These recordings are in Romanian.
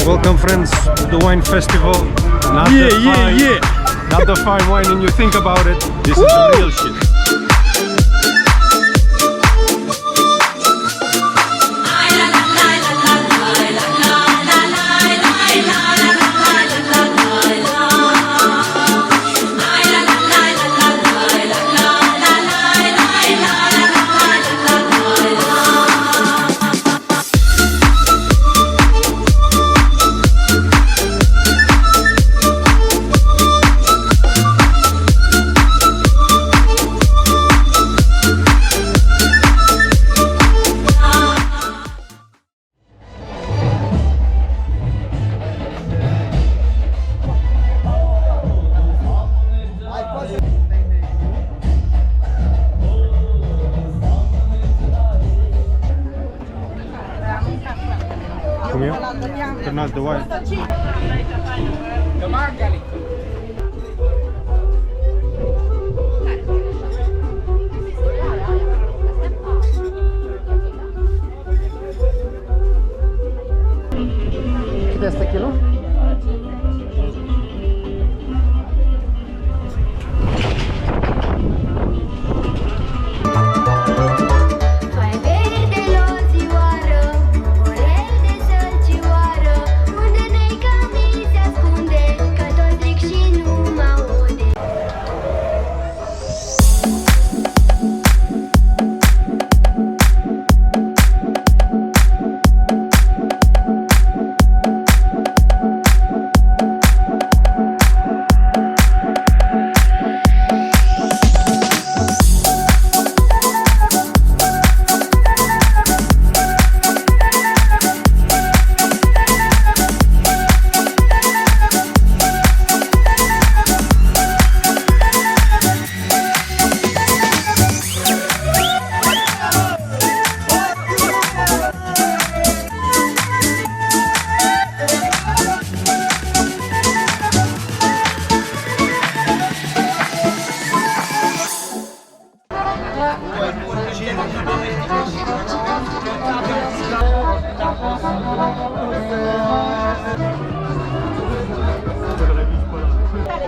Welcome friends to the wine festival. Not Not the fine wine and you think about it. This is the real shit. Cum e? Târnați de oaie. Cât este kilo?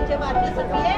Ceva trebuie să fie